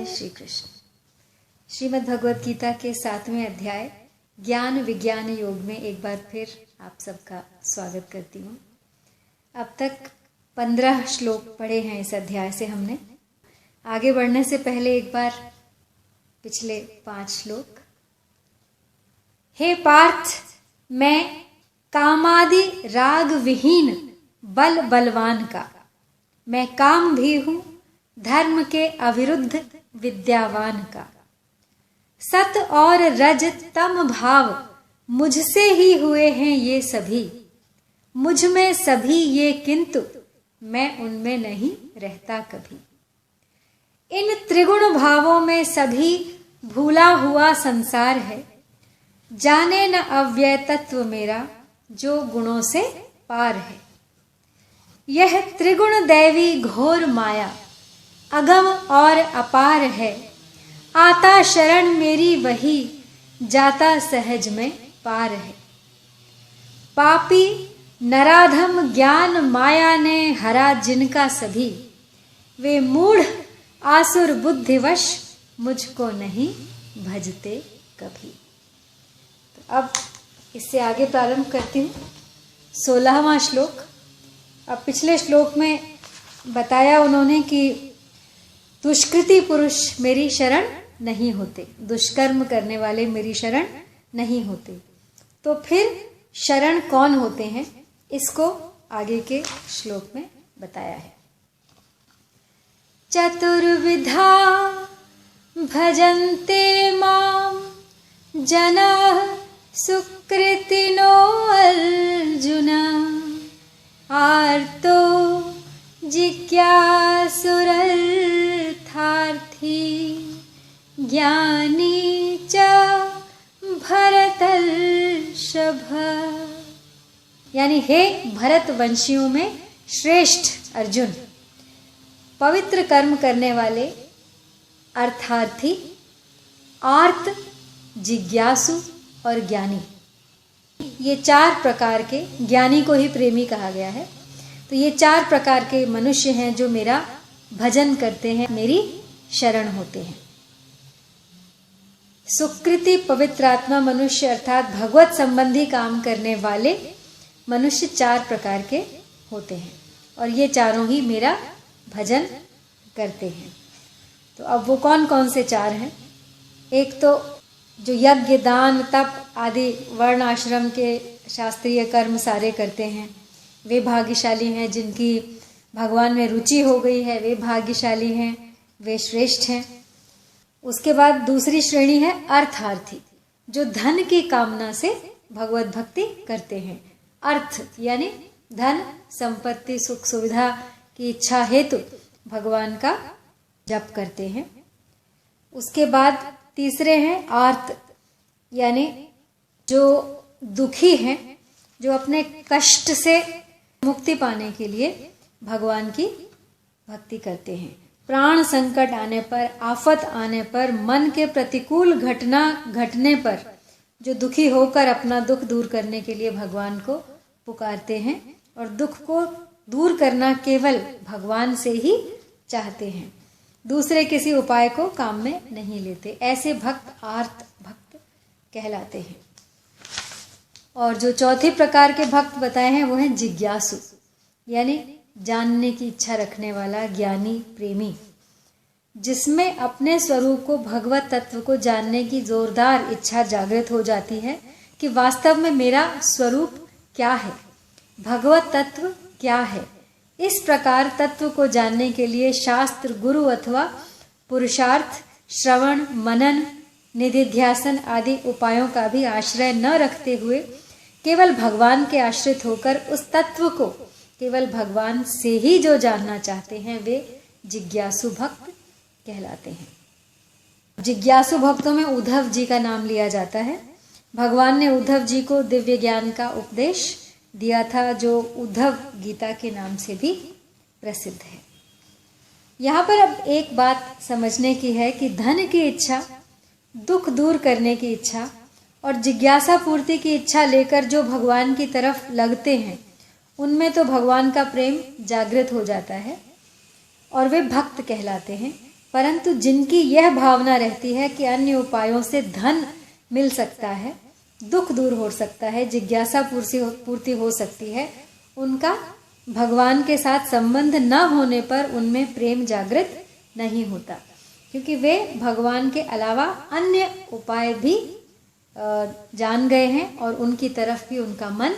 श्री कृष्ण। श्रीमद् भगवद गीता के 7वें अध्याय ज्ञान विज्ञान योग में एक बार फिर आप सबका स्वागत करती हूँ। अब तक 15 श्लोक पढ़े हैं इस अध्याय से हमने। आगे बढ़ने से पहले एक बार पिछले 5 श्लोक। हे पार्थ, मैं कामादि राग विहीन बलवान का, मैं काम भी हूँ धर्म के अविरुद्ध विद्यावान का। सत और रज तम भाव मुझसे ही हुए हैं ये सभी, मुझ में सभी ये किंतु मैं उनमें नहीं रहता कभी। इन त्रिगुण भावों में सभी भूला हुआ संसार है, जाने न अव्यय तत्व मेरा जो गुणों से पार है। यह त्रिगुण दैवी घोर माया अगम और अपार है, आता शरण मेरी वही जाता सहज में पार है। पापी नराधम ज्ञान माया ने हरा जिनका सभी, वे मूढ़ आसुर बुद्धिवश मुझको नहीं भजते कभी। तो अब इससे आगे प्रारंभ करती हूँ 16वां श्लोक। अब पिछले श्लोक में बताया उन्होंने कि दुष्कृति पुरुष मेरी शरण नहीं होते, दुष्कर्म करने वाले मेरी शरण नहीं होते। तो फिर शरण कौन होते हैं, इसको आगे के श्लोक में बताया है। चतुर्विधा भजन्ते माम जनाः सुकृतिनो अर्जुन, आर्तो जिज्ञासुरर्थार्थी ज्ञानी च भरतर्षभ। यानी हे भरत वंशियों में श्रेष्ठ अर्जुन, पवित्र कर्म करने वाले, अर्थार्थी, आर्त, जिज्ञासु और ज्ञानी, ये 4 प्रकार के, ज्ञानी को ही प्रेमी कहा गया है। तो ये 4 प्रकार के मनुष्य हैं जो मेरा भजन करते हैं, मेरी शरण होते हैं। सुकृति पवित्र आत्मा मनुष्य अर्थात भगवत संबंधी काम करने वाले मनुष्य 4 प्रकार के होते हैं और ये चारों ही मेरा भजन करते हैं। तो अब वो कौन कौन से 4 हैं? एक तो जो यज्ञ दान तप आदि वर्ण आश्रम के शास्त्रीय कर्म सारे करते हैं, वे भाग्यशाली हैं। जिनकी भगवान में रुचि हो गई है वे भाग्यशाली हैं, वे श्रेष्ठ हैं। उसके बाद दूसरी श्रेणी है अर्थार्थी, जो धन की कामना से भगवत भक्ति करते हैं। अर्थ यानी धन, संपत्ति, सुख सुविधा की इच्छा हेतु भगवान का जप करते हैं। उसके बाद तीसरे हैं आर्त, यानी जो दुखी हैं, जो अपने कष्ट से मुक्ति पाने के लिए भगवान की भक्ति करते हैं। प्राण संकट आने पर, आफत आने पर, मन के प्रतिकूल घटना घटने पर जो दुखी होकर अपना दुख दूर करने के लिए भगवान को पुकारते हैं और दुख को दूर करना केवल भगवान से ही चाहते हैं, दूसरे किसी उपाय को काम में नहीं लेते। ऐसे भक्त आर्त भक्त कहलाते हैं। और जो चौथे प्रकार के भक्त बताए हैं वो हैं जिज्ञासु, यानी जानने की इच्छा रखने वाला, ज्ञानी, प्रेमी, जिसमें अपने स्वरूप को, भगवत तत्व को जानने की जोरदार इच्छा जागृत हो जाती है कि वास्तव में मेरा स्वरूप क्या है, भगवत तत्व क्या है। इस प्रकार तत्व को जानने के लिए शास्त्र, गुरु अथवा पुरुषार्थ, श्रवण, मनन, निधिध्यासन आदि उपायों का भी आश्रय न रखते हुए केवल भगवान के आश्रित होकर उस तत्व को केवल भगवान से ही जो जानना चाहते हैं वे जिज्ञासु भक्त कहलाते हैं। जिज्ञासु भक्तों में उद्धव जी का नाम लिया जाता है। भगवान ने उद्धव जी को दिव्य ज्ञान का उपदेश दिया था, जो उद्धव गीता के नाम से भी प्रसिद्ध है। यहाँ पर अब एक बात समझने की है कि धन की इच्छा, दुख दूर करने की इच्छा और जिज्ञासा पूर्ति की इच्छा लेकर जो भगवान की तरफ लगते हैं उनमें तो भगवान का प्रेम जागृत हो जाता है और वे भक्त कहलाते हैं। परंतु जिनकी यह भावना रहती है कि अन्य उपायों से धन मिल सकता है, दुख दूर हो सकता है, जिज्ञासा पूर्ति हो सकती है, उनका भगवान के साथ संबंध न होने पर उनमें प्रेम जागृत नहीं होता, क्योंकि वे भगवान के अलावा अन्य उपाय भी जान गए हैं और उनकी तरफ भी उनका मन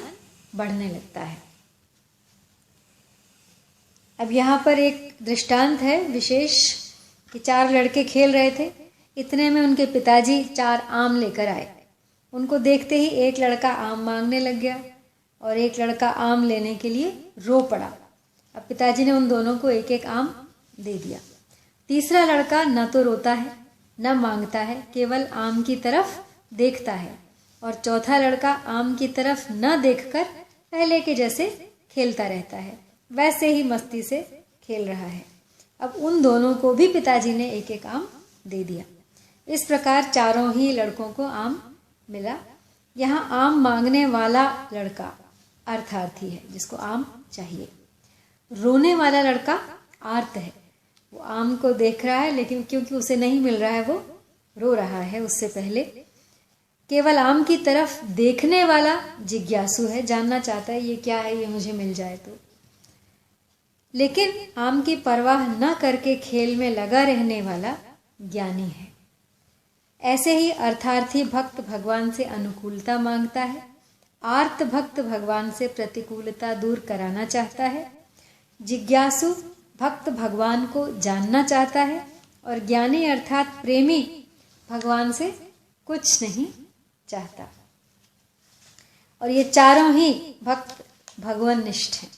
बढ़ने लगता है। अब यहाँ पर एक दृष्टांत है विशेष कि 4 लड़के खेल रहे थे। इतने में उनके पिताजी 4 आम लेकर आए। उनको देखते ही एक लड़का आम मांगने लग गया और एक लड़का आम लेने के लिए रो पड़ा। अब पिताजी ने उन दोनों को एक एक आम दे दिया। तीसरा लड़का न तो रोता है न मांगता है, केवल आम की तरफ देखता है, और चौथा लड़का आम की तरफ न देखकर पहले के जैसे खेलता रहता है, वैसे ही मस्ती से खेल रहा है। अब उन दोनों को भी पिताजी ने एक एक आम दे दिया। इस प्रकार चारों ही लड़कों को आम मिला। यहाँ आम मांगने वाला लड़का अर्थार्थी है, जिसको आम चाहिए। रोने वाला लड़का आर्त है, वो आम को देख रहा है लेकिन क्योंकि उसे नहीं मिल रहा है वो रो रहा है उससे पहले। केवल आम की तरफ देखने वाला जिज्ञासु है, जानना चाहता है ये क्या है, ये मुझे मिल जाए तो। लेकिन आम की परवाह न करके खेल में लगा रहने वाला ज्ञानी है। ऐसे ही अर्थार्थी भक्त भगवान से अनुकूलता मांगता है, आर्त भक्त भगवान से प्रतिकूलता दूर कराना चाहता है, जिज्ञासु भक्त भगवान को जानना चाहता है, और ज्ञानी अर्थात प्रेमी भगवान से कुछ नहीं चाहता। और ये चारों ही भक्त भगवान निष्ठ हैं।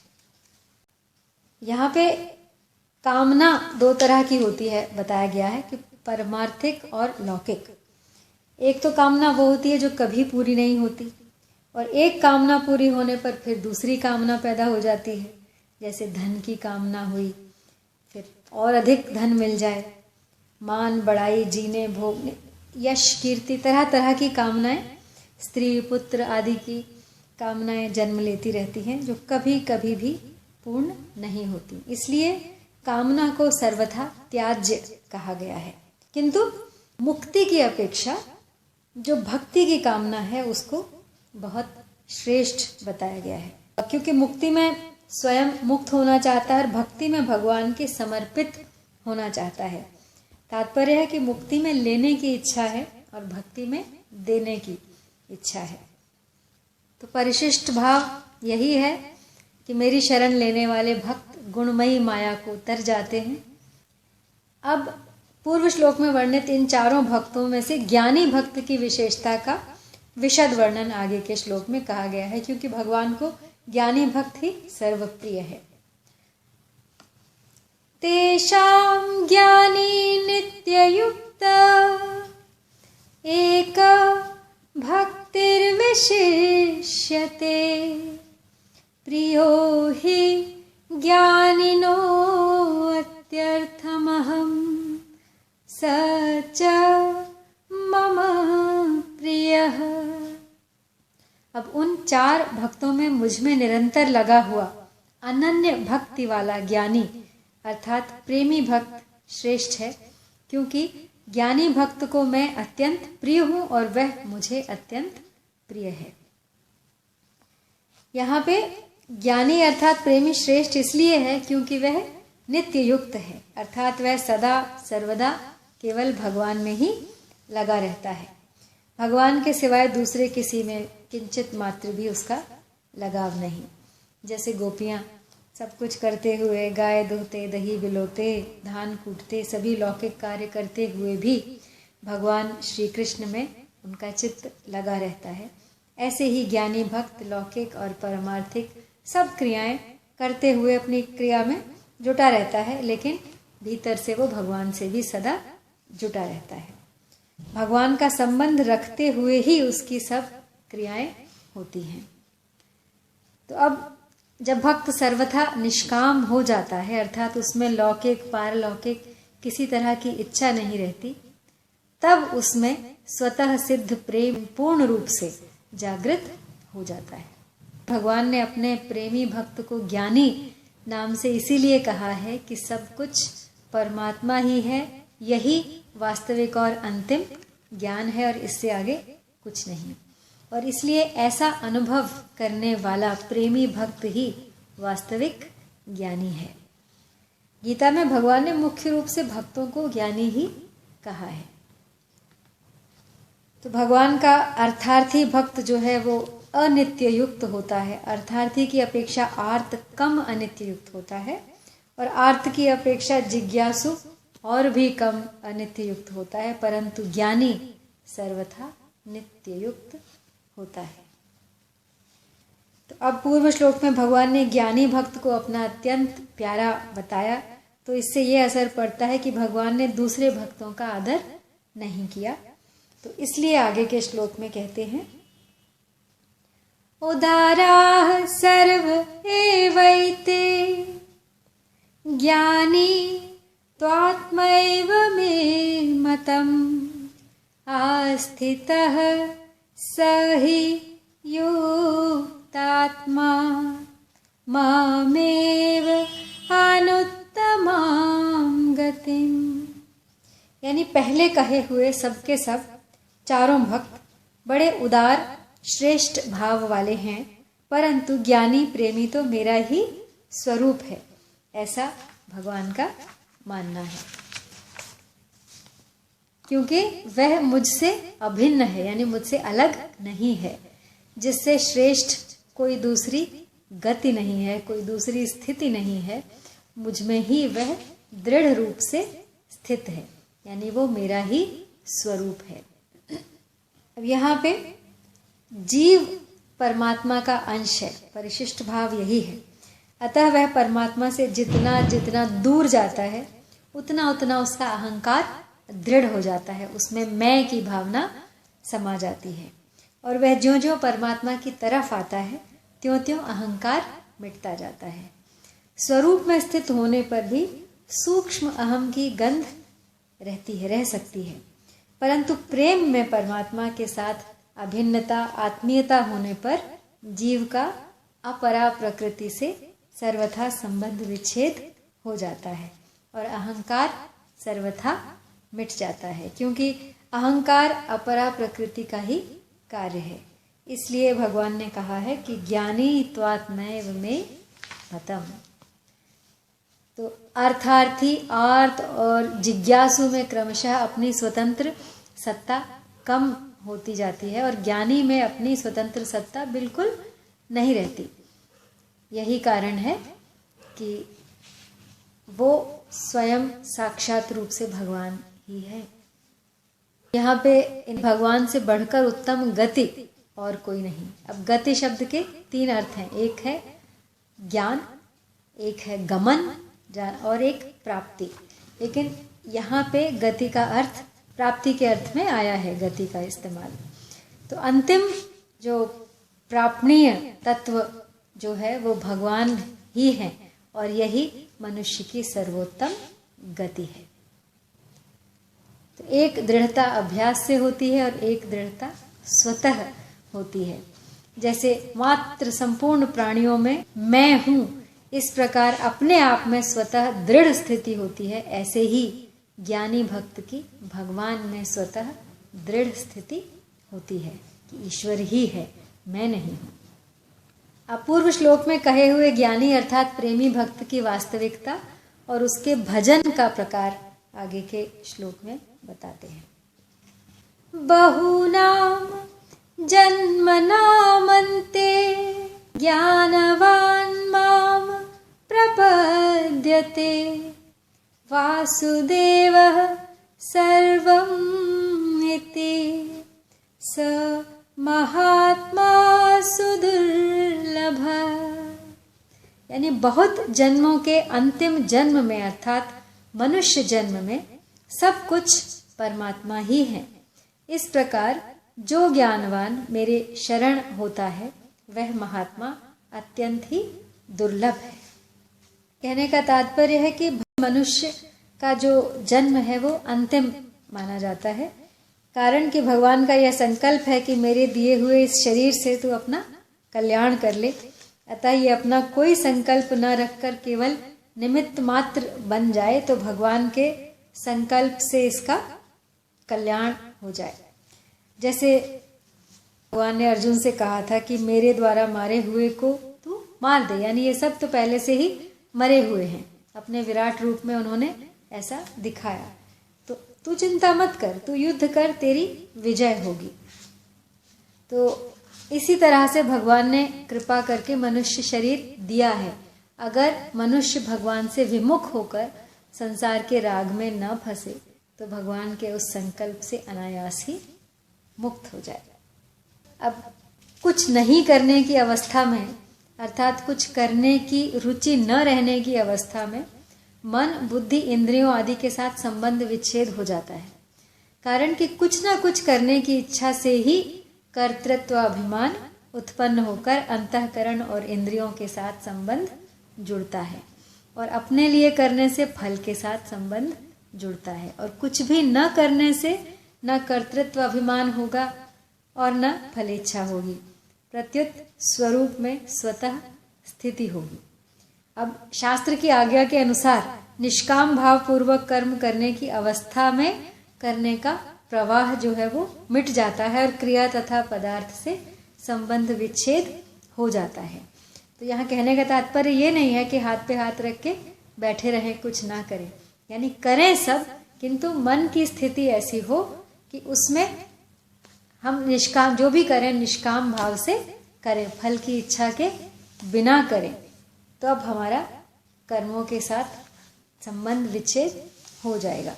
यहाँ पे कामना 2 तरह की होती है, बताया गया है कि परमार्थिक और लौकिक। एक तो कामना वो होती है जो कभी पूरी नहीं होती, और एक कामना पूरी होने पर फिर दूसरी कामना पैदा हो जाती है। जैसे धन की कामना हुई, फिर और अधिक धन मिल जाए, मान बढ़ाई, जीने भोगने, यश कीर्ति, तरह तरह की कामनाएं, स्त्री पुत्र आदि की कामनाएं जन्म लेती रहती हैं, जो कभी कभी भी पूर्ण नहीं होती। इसलिए कामना को सर्वथा त्याज्य कहा गया है। किंतु मुक्ति की अपेक्षा जो भक्ति की कामना है उसको बहुत श्रेष्ठ बताया गया है, क्योंकि मुक्ति में स्वयं मुक्त होना चाहता है और भक्ति में भगवान के समर्पित होना चाहता है। तात्पर्य है कि मुक्ति में लेने की इच्छा है और भक्ति में देने की इच्छा है। तो परिशिष्ट भाव यही है कि मेरी शरण लेने वाले भक्त गुणमयी माया को तर जाते हैं। अब पूर्व श्लोक में वर्णित इन चारों भक्तों में से ज्ञानी भक्त की विशेषता का विशद वर्णन आगे के श्लोक में कहा गया है, क्योंकि भगवान को ज्ञानी भक्त ही सर्वप्रिय है। तेषां ज्ञानी नित्ययुक्त एक भक्तिर्विशिष्यते प्रियो हि ज्ञानिनो अत्यर्थमहं स च मम प्रियः। अब उन 4 भक्तों में मुझ में निरंतर लगा हुआ अनन्य भक्ति वाला ज्ञानी अर्थात प्रेमी भक्त श्रेष्ठ है, क्योंकि ज्ञानी भक्त को मैं अत्यंत प्रिय हूं और वह मुझे अत्यंत प्रिय है। यहाँ पे ज्ञानी अर्थात प्रेमी श्रेष्ठ इसलिए है क्योंकि वह नित्य युक्त है, अर्थात वह सदा सर्वदा केवल भगवान में ही लगा रहता है। भगवान के सिवाय दूसरे किसी में किंचित मात्र भी उसका लगाव नहीं। जैसे गोपियाँ सब कुछ करते हुए, गाय दुहते, दही बिलोते, धान कूटते, सभी लौकिक कार्य करते हुए भी भगवान श्री कृष्ण में उनका चित्त लगा रहता है, ऐसे ही ज्ञानी भक्त लौकिक और परमार्थिक सब क्रियाएं करते हुए अपनी क्रिया में जुटा रहता है, लेकिन भीतर से वो भगवान से भी सदा जुटा रहता है। भगवान का संबंध रखते हुए ही उसकी सब क्रियाएं होती हैं। तो अब जब भक्त सर्वथा निष्काम हो जाता है, अर्थात उसमें लौकिक पारलौकिक किसी तरह की इच्छा नहीं रहती, तब उसमें स्वतः सिद्ध प्रेम पूर्ण रूप से जागृत हो जाता है। भगवान ने अपने प्रेमी भक्त को ज्ञानी नाम से इसीलिए कहा है कि सब कुछ परमात्मा ही है यही वास्तविक और अंतिम ज्ञान है और इससे आगे कुछ नहीं। और इसलिए ऐसा अनुभव करने वाला प्रेमी भक्त ही वास्तविक ज्ञानी है। गीता में भगवान ने मुख्य रूप से भक्तों को ज्ञानी ही कहा है। तो भगवान का अर्थार्थी भक्त जो है वो अनित्य युक्त होता है। अर्थार्थी की अपेक्षा आर्त कम अनित्य युक्त होता है और आर्त की अपेक्षा जिज्ञासु और भी कम अनित्य युक्त होता है, परंतु ज्ञानी सर्वथा नित्य युक्त होता है। तो अब पूर्व श्लोक में भगवान ने ज्ञानी भक्त को अपना अत्यंत प्यारा बताया, तो इससे ये असर पड़ता है कि भगवान ने दूसरे भक्तों का आदर नहीं किया। तो इसलिए आगे के श्लोक में कहते हैं, उदाराः सर्व एवैते ज्ञानी त्वात्मैव मे मतम् आस्थितः स हि युक्तात्मा मामेव अनुत्तमां गतिम्। यानी पहले कहे हुए सबके सब चारों भक्त बड़े उदार श्रेष्ठ भाव वाले हैं, परंतु ज्ञानी प्रेमी तो मेरा ही स्वरूप है, ऐसा भगवान का मानना है, क्योंकि वह मुझसे अभिन्न है, यानी मुझसे अलग नहीं है, जिससे श्रेष्ठ कोई दूसरी गति नहीं है, कोई दूसरी स्थिति नहीं है। मुझ में ही वह दृढ़ रूप से स्थित है, यानी वो मेरा ही स्वरूप है। अब यहाँ पे जीव परमात्मा का अंश है, परिशिष्ट भाव यही है। अतः वह परमात्मा से जितना जितना दूर जाता है उतना उतना उसका अहंकार दृढ़ हो जाता है, उसमें मैं की भावना समा जाती है, और वह ज्यों ज्यों परमात्मा की तरफ आता है त्यों त्यों अहंकार मिटता जाता है। स्वरूप में स्थित होने पर भी सूक्ष्म अहम की गंध रहती है, रह सकती है, परंतु प्रेम में परमात्मा के साथ अभिन्नता आत्मीयता होने पर जीव का अपरा प्रकृति से सर्वथा संबंध विच्छेद हो जाता है और अहंकार सर्वथा मिट जाता है, क्योंकि अहंकार अपरा प्रकृति का ही कार्य है। इसलिए भगवान ने कहा है कि ज्ञानी त्वात्मैव मे मतम्। तो अर्थार्थी आर्त और जिज्ञासु में क्रमशः अपनी स्वतंत्र सत्ता कम होती जाती है और ज्ञानी में अपनी स्वतंत्र सत्ता बिल्कुल नहीं रहती। यही कारण है कि वो स्वयं साक्षात रूप से भगवान ही है। यहाँ पे इन भगवान से बढ़कर उत्तम गति और कोई नहीं। अब गति शब्द के तीन अर्थ हैं, एक है ज्ञान, एक है गमन और एक प्राप्ति। लेकिन यहाँ पे गति का अर्थ प्राप्ति के अर्थ में आया है, गति का इस्तेमाल। तो अंतिम जो प्रापणीय तत्व जो है वो भगवान ही है और यही मनुष्य की सर्वोत्तम गति है। तो एक दृढ़ता अभ्यास से होती है और एक दृढ़ता स्वतः होती है। जैसे मात्र संपूर्ण प्राणियों में मैं हूँ, इस प्रकार अपने आप में स्वतः दृढ़ स्थिति होती है, ऐसे ही ज्ञानी भक्त की भगवान में स्वतः दृढ़ स्थिति होती है कि ईश्वर ही है, मैं नहीं हूँ। अब पूर्व श्लोक में कहे हुए ज्ञानी अर्थात प्रेमी भक्त की वास्तविकता और उसके भजन का प्रकार आगे के श्लोक में बताते हैं। बहुनाम जन्मनामन्ते ज्ञानवान् मां प्रपद्यते वासुदेवः सर्वम् इति स महात्मा सुदुर्लभ। यानी बहुत जन्मों के अंतिम जन्म में अर्थात मनुष्य जन्म में सब कुछ परमात्मा ही है। इस प्रकार जो ज्ञानवान मेरे शरण होता है वह महात्मा अत्यंत ही दुर्लभ है। कहने का तात्पर्य है कि मनुष्य का जो जन्म है वो अंतिम माना जाता है, कारण कि भगवान का यह संकल्प है कि मेरे दिए हुए इस शरीर से तू अपना कल्याण कर ले। अतः ये अपना कोई संकल्प न रखकर केवल निमित्त मात्र बन जाए तो भगवान के संकल्प से इसका कल्याण हो जाए। जैसे भगवान ने अर्जुन से कहा था कि मेरे द्वारा मारे हुए को तू मार दे, यानी ये सब तो पहले से ही मरे हुए हैं, अपने विराट रूप में उन्होंने ऐसा दिखाया, तो तू चिंता मत कर, तू युद्ध कर, तेरी विजय होगी। तो इसी तरह से भगवान ने कृपा करके मनुष्य शरीर दिया है। अगर मनुष्य भगवान से विमुख होकर संसार के राग में न फंसे तो भगवान के उस संकल्प से अनायास ही मुक्त हो जाए। अब कुछ नहीं करने की अवस्था में, अर्थात कुछ करने की रुचि न रहने की अवस्था में मन, बुद्धि, इंद्रियों आदि के साथ संबंध विच्छेद हो जाता है। कारण कि कुछ ना कुछ करने की इच्छा से ही कर्तृत्वाभिमान उत्पन्न होकर अंतःकरण और इंद्रियों के साथ संबंध जुड़ता है, और अपने लिए करने से फल के साथ संबंध जुड़ता है। और कुछ भी न करने से न कर्तृत्वाभिमान होगा और न फलेच्छा होगी, प्रत्युत स्वरूप में स्वतः स्थिति होगी। अब शास्त्र की आज्ञा के अनुसार निष्काम भाव पूर्वक कर्म करने की अवस्था में करने का प्रवाह जो है वो मिट जाता है और क्रिया तथा पदार्थ से संबंध विच्छेद हो जाता है। तो यहाँ कहने का तात्पर्य ये नहीं है कि हाथ पे हाथ रख के बैठे रहें, कुछ ना करें, यानी करें सब, किंतु मन की स्थिति ऐसी हो कि उसमें हम निष्काम, जो भी करें निष्काम भाव से करें, फल की इच्छा के बिना करें, तो अब हमारा कर्मों के साथ संबंध विच्छेद हो जाएगा,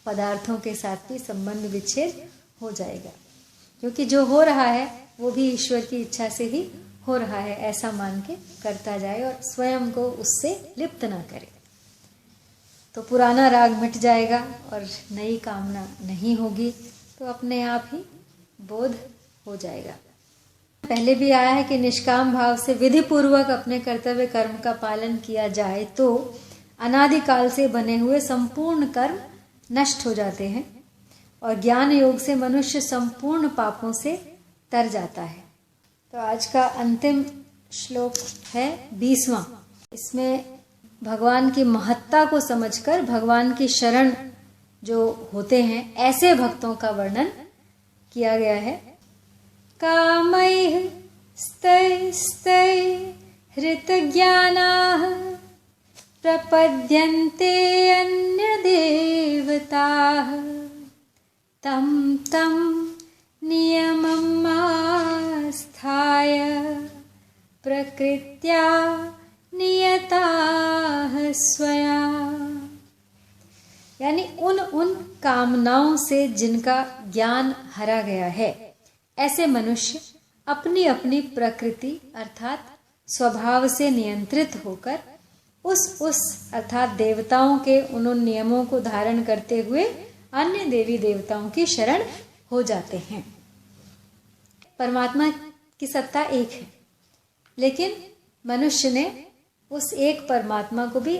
पदार्थों के साथ भी संबंध विच्छेद हो जाएगा, क्योंकि जो हो रहा है वो भी ईश्वर की इच्छा से ही हो रहा है, ऐसा मान के करता जाए और स्वयं को उससे लिप्त ना करे, तो पुराना राग मिट जाएगा और नई कामना नहीं होगी, तो अपने आप ही बोध हो जाएगा। पहले भी आया है कि निष्काम भाव से विधि पूर्वक अपने कर्तव्य कर्म का पालन किया जाए तो अनादिकाल से बने हुए संपूर्ण कर्म नष्ट हो जाते हैं और ज्ञान योग से मनुष्य संपूर्ण पापों से तर जाता है। तो आज का अंतिम श्लोक है 20वां। इसमें भगवान की महत्ता को समझकर भगवान की शरण जो होते हैं ऐसे भक्तों का वर्णन किया गया है। कामैः स्तैस्तैः हृतज्ञानाः प्रपद्यन्ते अन्यदेवताः तं तं नियमम् आस्थाय प्रकृत्या नियताः स्वया। यानी उन कामनाओं से जिनका ज्ञान हरा गया है, ऐसे मनुष्य अपनी अपनी प्रकृति अर्थात स्वभाव से नियंत्रित होकर उस अर्थात देवताओं के उन नियमों को धारण करते हुए अन्य देवी देवताओं की शरण हो जाते हैं। परमात्मा की सत्ता एक है, लेकिन मनुष्य ने उस एक परमात्मा को भी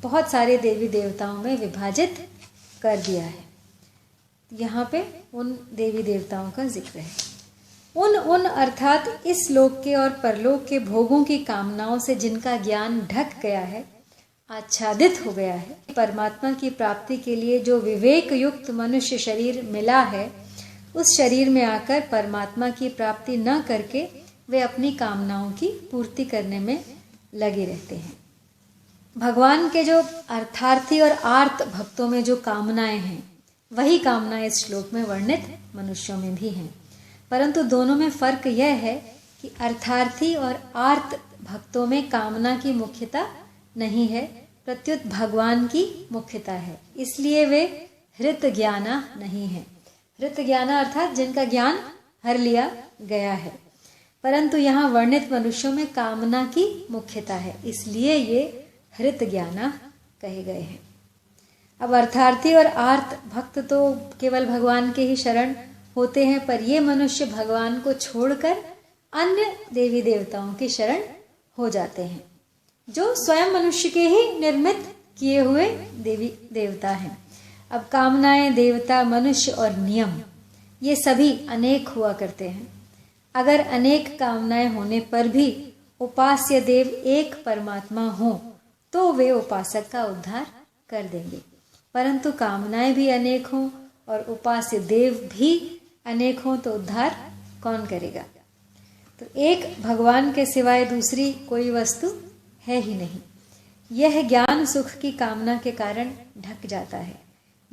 बहुत सारे देवी देवताओं में विभाजित कर दिया है। यहाँ पे उन देवी देवताओं का जिक्र है। उन अर्थात इस लोक के और परलोक के भोगों की कामनाओं से जिनका ज्ञान ढक गया है, आच्छादित हो गया है, परमात्मा की प्राप्ति के लिए जो विवेक युक्त मनुष्य शरीर मिला है, उस शरीर में आकर परमात्मा की प्राप्ति न करके वे अपनी कामनाओं की पूर्ति करने में लगे रहते हैं। भगवान के जो अर्थार्थी और आर्त भक्तों में जो कामनाएं हैं, वही कामनाएं इस श्लोक में वर्णित मनुष्यों में भी हैं, परंतु दोनों में फर्क यह है कि अर्थार्थी और आर्त भक्तों में कामना की मुख्यता नहीं है, प्रत्युत भगवान की मुख्यता है, इसलिए वे हृत ज्ञाना नहीं है। हृत ज्ञाना अर्थात जिनका ज्ञान हर लिया गया है, परंतु यहाँ वर्णित मनुष्यों में कामना की मुख्यता है, इसलिए ये हृत ज्ञाना कहे गए हैं। अब अर्थार्थी और आर्त भक्त तो केवल भगवान के ही शरण होते हैं, पर ये मनुष्य भगवान को छोड़कर अन्य देवी देवताओं की शरण हो जाते हैं, जो स्वयं मनुष्य के ही निर्मित किए हुए देवी देवता हैं। अब कामनाएं, देवता, मनुष्य और नियम ये सभी अनेक हुआ करते हैं। अगर अनेक कामनाएं होने पर भी उपास्य देव एक परमात्मा हो तो वे उपासक का उद्धार कर देंगे। परंतु कामनाएं भी अनेक हों और उपास्य देव भी अनेक हों तो उद्धार कौन करेगा? तो एक भगवान के सिवाय दूसरी कोई वस्तु है ही नहीं। यह ज्ञान सुख की कामना के कारण ढक जाता है।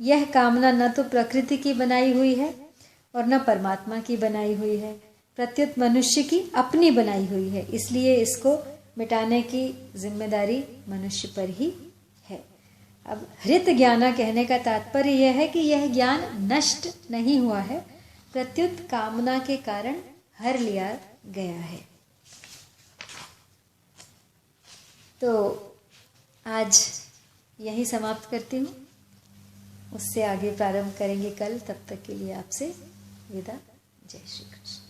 यह कामना न तो प्रकृति की बनाई हुई है और न परमात्मा की बनाई हुई है, प्रत्युत मनुष्य की अपनी बनाई हुई है। इसलिए इसको मिटाने की जिम्मेदारी मनुष्य पर ही है। अब हृत ज्ञाना कहने का तात्पर्य यह है कि यह ज्ञान नष्ट नहीं हुआ है, प्रत्युत कामना के कारण हर लिया गया है। तो आज यही समाप्त करती हूँ, उससे आगे प्रारंभ करेंगे कल। तब तक के लिए आपसे विदा। जय श्री कृष्ण।